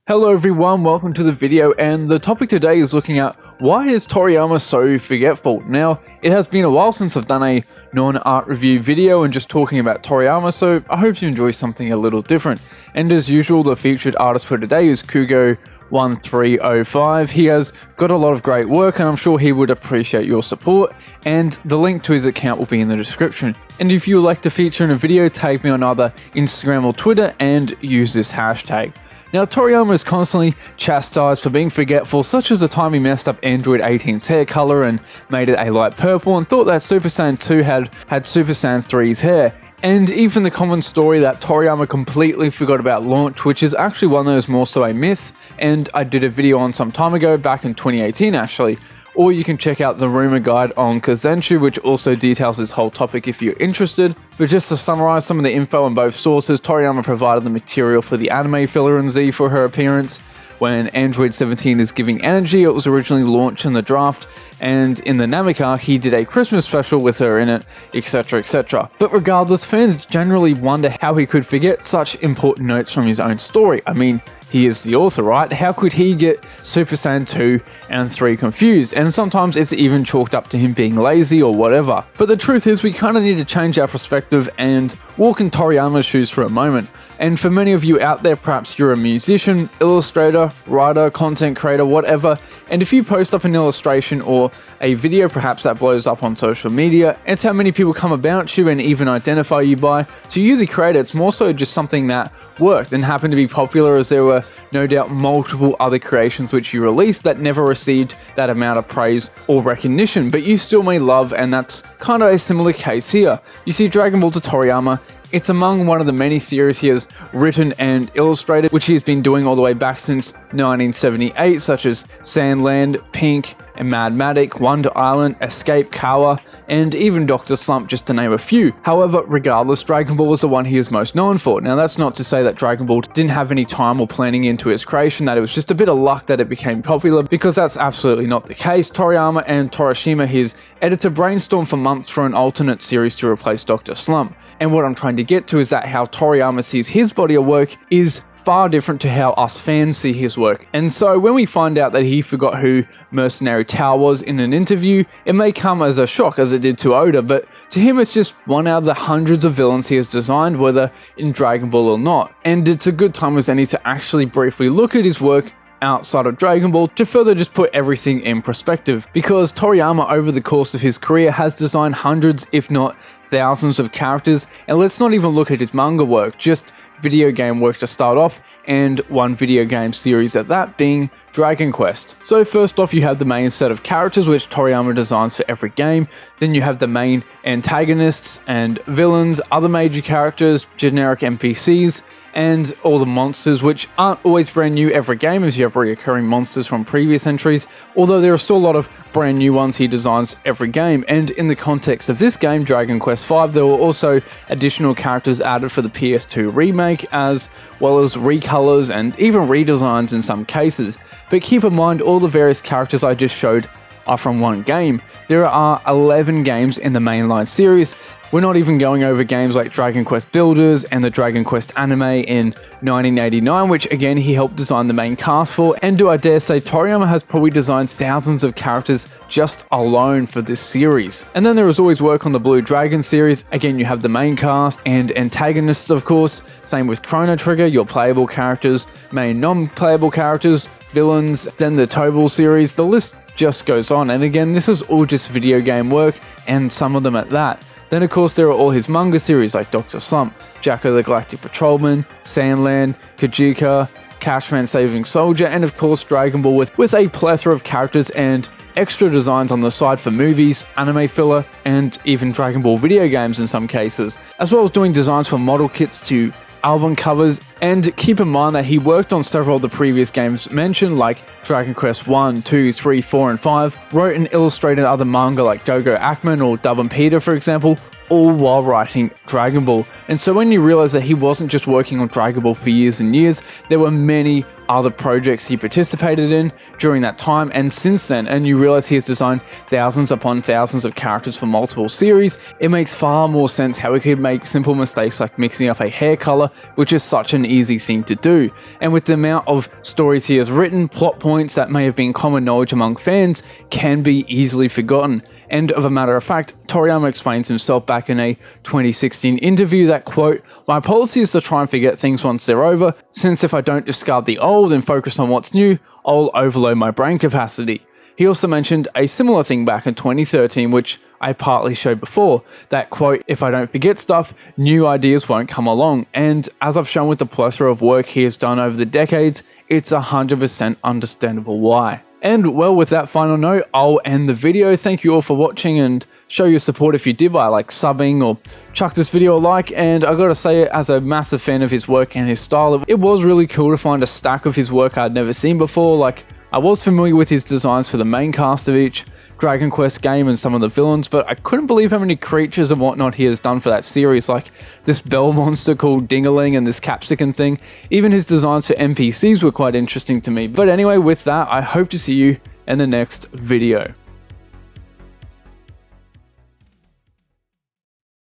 Hello everyone, welcome to the video, and the topic today is looking at why is Toriyama so forgetful? Now, it has been a while since I've done a non-art review video and just talking about Toriyama, so I hope you enjoy something a little different. And as usual, the featured artist for today is Kugo1305. He has got a lot of great work and I'm sure he would appreciate your support, and the link to his account will be in the description. And if you would like to feature in a video, tag me on either Instagram or Twitter and use this hashtag. Now, Toriyama is constantly chastised for being forgetful, such as the time he messed up Android 18's hair color and made it a light purple and thought that Super Saiyan 2 had Super Saiyan 3's hair. And even the common story that Toriyama completely forgot about launch, which is actually one that is more so a myth, and I did a video on some time ago, back in 2018 actually. Or you can check out the rumor guide on Kazenshu, which also details this whole topic if you're interested. But just to summarize some of the info on both sources, Toriyama provided the material for the anime filler in Z for her appearance. When Android 17 is giving energy, it was originally launched in the draft, and in the Namika, he did a Christmas special with her in it, etc, etc. But regardless, fans generally wonder how he could forget such important notes from his own story. I mean, he is the author, right? How could he get Super Saiyan 2 and 3 confused? And sometimes it's even chalked up to him being lazy or whatever. But the truth is, we kind of need to change our perspective and walk in Toriyama's shoes for a moment. And for many of you out there, perhaps you're a musician, illustrator, writer, content creator, whatever, and if you post up an illustration or a video perhaps that blows up on social media, it's how many people come about you and even identify you by. To you, the creator, it's more so just something that worked and happened to be popular, as there were no doubt multiple other creations which you released that never received that amount of praise or recognition, but you still may love, and that's kind of a similar case here. You see, Dragon Ball to Toriyama, it's among one of the many series he has written and illustrated, which he has been doing all the way back since 1978, such as Sandland, Pink, and Madmatic, Wonder Island, Escape, Kawa, and even Dr. Slump, just to name a few. However, regardless, Dragon Ball is the one he is most known for. Now, that's not to say that Dragon Ball didn't have any time or planning into its creation, that it was just a bit of luck that it became popular, because that's absolutely not the case. Toriyama and Torishima, his editor, brainstormed for months for an alternate series to replace Dr. Slump. And what I'm trying to get to is that how Toriyama sees his body of work is far different to how us fans see his work. And so when we find out that he forgot who Mercenary Tao was in an interview, it may come as a shock, as it did to Oda, but to him it's just one out of the hundreds of villains he has designed, whether in Dragon Ball or not. And it's a good time as any to actually briefly look at his work outside of Dragon Ball to further just put everything in perspective, because Toriyama over the course of his career has designed hundreds, if not thousands of characters. And let's not even look at his manga work, just video game work to start off, and one video game series at that, being Dragon Quest. So first off, you have the main set of characters which Toriyama designs for every game. Then you have the main antagonists and villains, other major characters, generic NPCs, and all the monsters, which aren't always brand new every game, as you have recurring monsters from previous entries, although there are still a lot of brand new ones he designs every game. And in the context of this game, Dragon Quest V, there were also additional characters added for the PS2 remake, as well as recolors and even redesigns in some cases. But keep in mind, all the various characters I just showed are from one game. There are 11 games in the mainline series. We're not even going over games like Dragon Quest Builders and the Dragon Quest anime in 1989, which again he helped design the main cast for. And do I dare say Toriyama has probably designed thousands of characters just alone for this series. And then there is always work on the Blue Dragon series. Again, you have the main cast and antagonists, of course. Same with Chrono Trigger, your playable characters, main non-playable characters, villains, then the Tobal series. The list just goes on, and again, this is all just video game work, and some of them at that. Then of course there are all his manga series like Dr. Slump, Jacko the Galactic Patrolman, Sandland, Kajika, Cashman Saving Soldier, and of course Dragon Ball with a plethora of characters and extra designs on the side for movies, anime filler, and even Dragon Ball video games in some cases, as well as doing designs for model kits to album covers. And keep in mind that he worked on several of the previous games mentioned, like Dragon Quest 1, 2, 3, 4, and 5, wrote and illustrated other manga like Gogo Ackman or Dub and Peter, for example, all while writing Dragon Ball. And so when you realize that he wasn't just working on Dragon Ball for years and years, there were many other projects he participated in during that time and since then, and you realize he has designed thousands upon thousands of characters for multiple series, it makes far more sense how he could make simple mistakes like mixing up a hair color, which is such an easy thing to do. And with the amount of stories he has written, plot points that may have been common knowledge among fans can be easily forgotten. And of a matter of fact, Toriyama explains himself back in a 2016 interview that, quote, "My policy is to try and forget things once they're over, since if I don't discard the old and focus on what's new, I'll overload my brain capacity." He also mentioned a similar thing back in 2013, which I partly showed before, that, quote, "If I don't forget stuff, new ideas won't come along." And as I've shown with the plethora of work he has done over the decades, it's 100% understandable why. And well, with that final note, I'll end the video. Thank you all for watching, and show your support if you did by like subbing or chuck this video a like. And I gotta say, as a massive fan of his work and his style, it was really cool to find a stack of his work I'd never seen before. Like, I was familiar with his designs for the main cast of each Dragon Quest game and some of the villains, but I couldn't believe how many creatures and whatnot he has done for that series, like this bell monster called Dingaling and this capsicum thing. Even his designs for NPCs were quite interesting to me. But anyway, with that, I hope to see you in the next video.